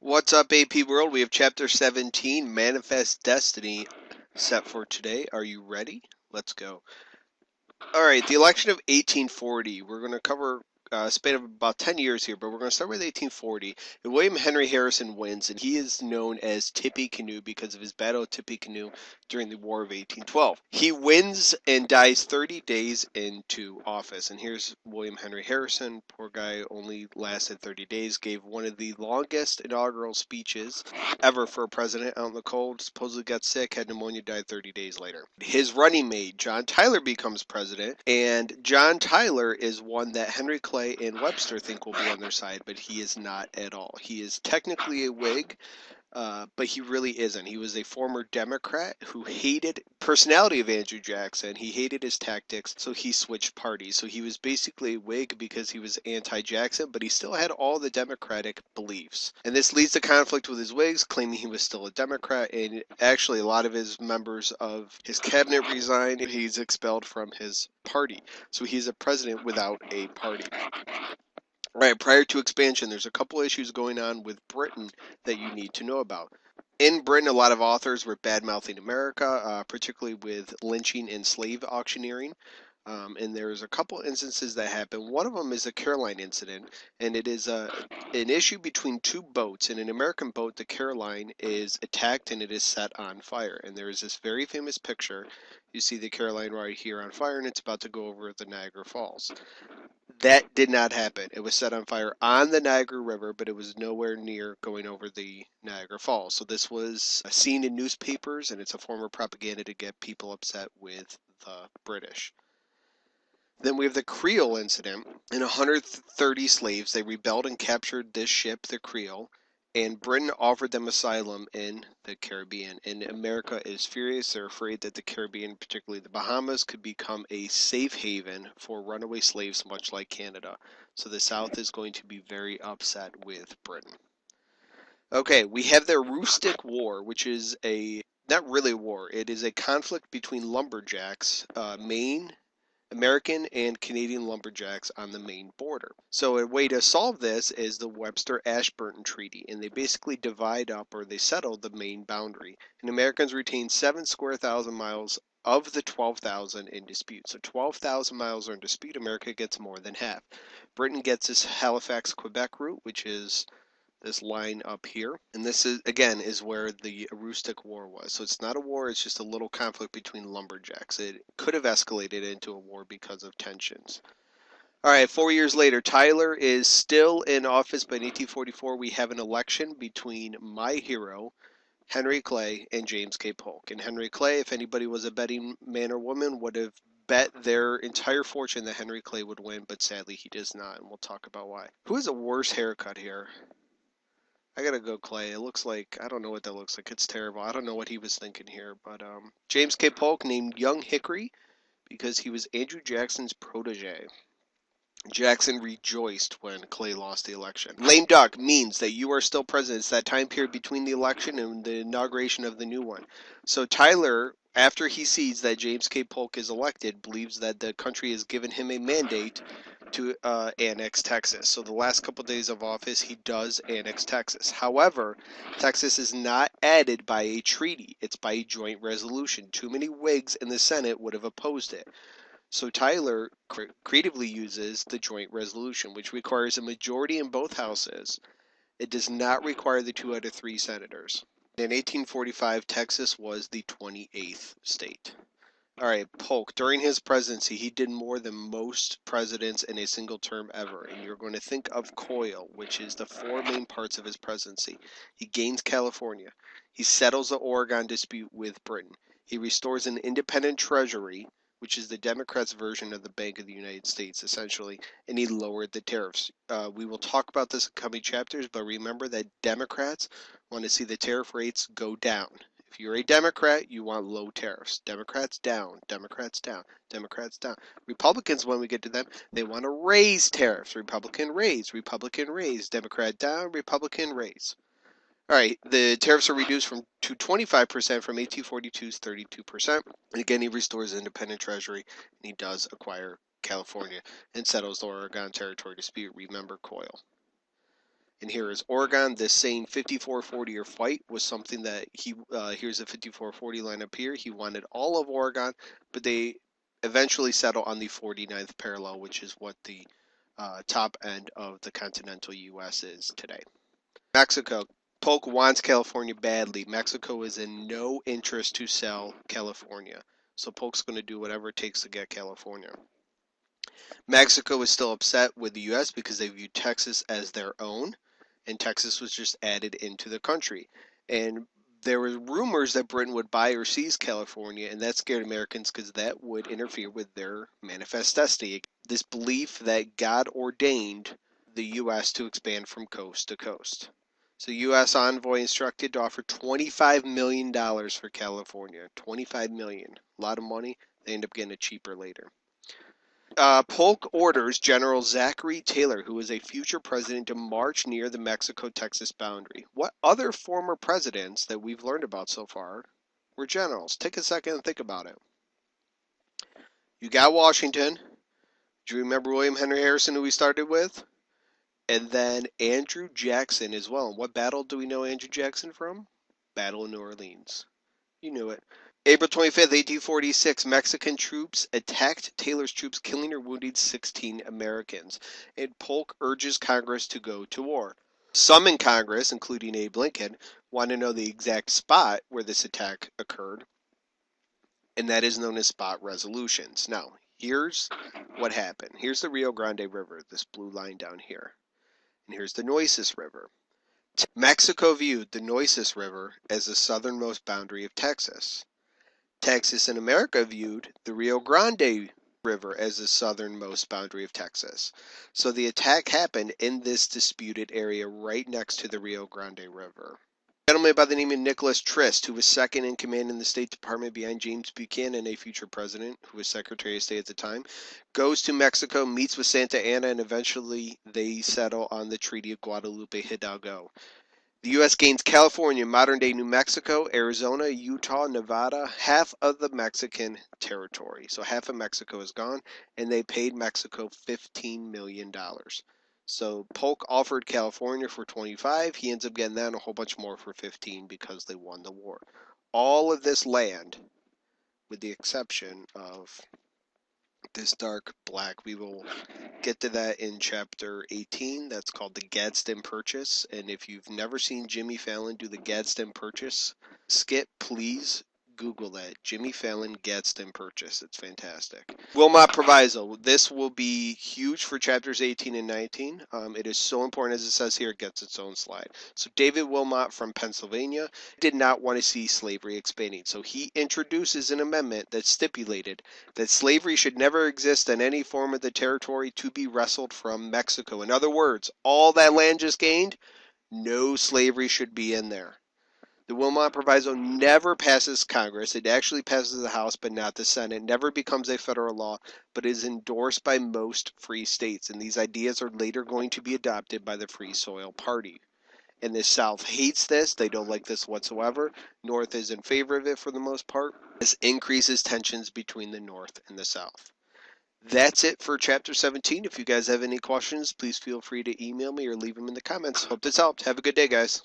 What's up, AP World? We have Chapter 17, Manifest Destiny, set for today. Are you ready? Let's go. Alright, the election of 1840. We're going to cover a span of about 10 years here, but we're going to start with 1840. And William Henry Harrison wins, and he is known as Tippecanoe because of his battle of Tippecanoe during the War of 1812. He wins and dies 30 days into office. And here's William Henry Harrison. Poor guy, only lasted 30 days, gave one of the longest inaugural speeches ever for a president out in the cold, supposedly got sick, had pneumonia, died 30 days later. His running mate, John Tyler, becomes president, and John Tyler is one that Henry Clay and Webster think will be on their side, but he is not at all. He is technically a Whig, but he really isn't. He was a former Democrat who hated personality of Andrew Jackson. He hated his tactics, so he switched parties. So he was basically a Whig because he was anti-Jackson, but he still had all the Democratic beliefs. And this leads to conflict with his Whigs, claiming he was still a Democrat, and actually a lot of his members of his cabinet resigned. He's expelled from his party. So he's a president without a party. Right, prior to expansion, there's a couple issues going on with Britain that you need to know about. In Britain, a lot of authors were bad-mouthing America, particularly with lynching and slave auctioneering. And there's a couple instances that happen. One of them is the Caroline incident, and it is an issue between two boats. In an American boat, the Caroline is attacked and it is set on fire. And there is this very famous picture. You see the Caroline right here on fire, and it's about to go over the Niagara Falls. That did not happen. It was set on fire on the Niagara River, but it was nowhere near going over the Niagara Falls. So this was seen in newspapers, and it's a form of propaganda to get people upset with the British. Then we have the Creole incident. In 130 slaves, they rebelled and captured this ship, the Creole, and Britain offered them asylum in the Caribbean. And America is furious. They're afraid that the Caribbean, particularly the Bahamas, could become a safe haven for runaway slaves, much like Canada. So the South is going to be very upset with Britain. Okay, we have the Aroostook War, which is not really a war. It is a conflict between lumberjacks, Maine, American and Canadian lumberjacks on the Maine border. So a way to solve this is the Webster-Ashburton Treaty, and they basically divide up, or they settle, the Maine boundary. And Americans retain 7 square thousand miles of the 12,000 in dispute. So 12,000 miles are in dispute. America gets more than half. Britain gets this Halifax-Quebec route, which is this line up here, and this is again is where the Aroostook War was. So it's not a war, it's just a little conflict between lumberjacks. It could have escalated into a war because of tensions. All right, 4 years later, Tyler is still in office, but in 1844 we have an election between my hero, Henry Clay, and James K. Polk. And Henry Clay, if anybody was a betting man or woman, would have bet their entire fortune that Henry Clay would win, but sadly he does not, and we'll talk about why. Who has a worse haircut here? I gotta go Clay. It looks like, I don't know what that looks like. It's terrible. I don't know what he was thinking here. But James K. Polk named Young Hickory because he was Andrew Jackson's protege. Jackson rejoiced when Clay lost the election. Lame duck means that you are still president. It's that time period between the election and the inauguration of the new one. So Tyler, after he sees that James K. Polk is elected, believes that the country has given him a mandate to annex Texas. So the last couple of days of office, he does annex Texas. However, Texas is not added by a treaty. It's by a joint resolution. Too many Whigs in the Senate would have opposed it. So Tyler creatively uses the joint resolution, which requires a majority in both houses. It does not require the 2 out of 3 senators. In 1845, Texas was the 28th state. All right, Polk, during his presidency, he did more than most presidents in a single term ever. And you're going to think of COIL, which is the 4 main parts of his presidency. He gains California. He settles the Oregon dispute with Britain. He restores an independent treasury, which is the Democrats' version of the Bank of the United States, essentially, and he lowered the tariffs. We will talk about this in coming chapters, but remember that Democrats want to see the tariff rates go down. If you're a Democrat, you want low tariffs. Democrats down, Democrats down, Democrats down. Republicans, when we get to them, they want to raise tariffs. Republican raise, Democrat down, Republican raise. All right, the tariffs are reduced to 25% from 1842's 32%. And again, he restores independent treasury, and he does acquire California and settles the Oregon Territory dispute. Remember COIL. And here is Oregon. This saying 5440 or fight was something that here's a 5440 line up here. He wanted all of Oregon, but they eventually settled on the 49th parallel, which is what the top end of the continental U.S. is today. Mexico. Polk wants California badly. Mexico is in no interest to sell California. So Polk's going to do whatever it takes to get California. Mexico is still upset with the U.S. because they view Texas as their own, and Texas was just added into the country. And there were rumors that Britain would buy or seize California, and that scared Americans because that would interfere with their manifest destiny. This belief that God ordained the U.S. to expand from coast to coast. So U.S. envoy instructed to offer $25 million for California. $25 million. A lot of money. They end up getting it cheaper later. Polk orders General Zachary Taylor, who was a future president, to march near the Mexico-Texas boundary. What other former presidents that we've learned about so far were generals? Take a second and think about it. You got Washington. Do you remember William Henry Harrison, who we started with? And then Andrew Jackson as well. And what battle do we know Andrew Jackson from? Battle of New Orleans. You knew it. April 25th, 1846, Mexican troops attacked Taylor's troops, killing or wounding 16 Americans. And Polk urges Congress to go to war. Some in Congress, including Abe Lincoln, want to know the exact spot where this attack occurred, and that is known as spot resolutions. Now, here's what happened. Here's the Rio Grande River, this blue line down here. And here's the Nueces River. Mexico viewed the Nueces River as the southernmost boundary of Texas. Texas and America viewed the Rio Grande River as the southernmost boundary of Texas. So the attack happened in this disputed area right next to the Rio Grande River. A gentleman by the name of Nicholas Trist, who was second in command in the State Department behind James Buchanan, a future president who was Secretary of State at the time, goes to Mexico, meets with Santa Anna, and eventually they settle on the Treaty of Guadalupe, Hidalgo. The U.S. gains California, modern-day New Mexico, Arizona, Utah, Nevada, half of the Mexican territory. So half of Mexico is gone, and they paid Mexico $15 million. So Polk offered California for 25. He ends up getting that and a whole bunch more for 15 because they won the war. All of this land, with the exception of this dark black, we will get to that in chapter 18. That's called the Gadsden Purchase. And if you've never seen Jimmy Fallon do the Gadsden Purchase skit, please Google that. Jimmy Fallon Gadsden Purchase. It's fantastic. Wilmot Proviso. This will be huge for chapters 18 and 19. It is so important, as it says here, it gets its own slide. So David Wilmot from Pennsylvania did not want to see slavery expanding. So he introduces an amendment that stipulated that slavery should never exist in any form of the territory to be wrestled from Mexico. In other words, all that land just gained, no slavery should be in there. The Wilmot Proviso never passes Congress. It actually passes the House, but not the Senate. It never becomes a federal law, but is endorsed by most free states. And these ideas are later going to be adopted by the Free Soil Party. And the South hates this. They don't like this whatsoever. North is in favor of it for the most part. This increases tensions between the North and the South. That's it for Chapter 17. If you guys have any questions, please feel free to email me or leave them in the comments. Hope this helped. Have a good day, guys.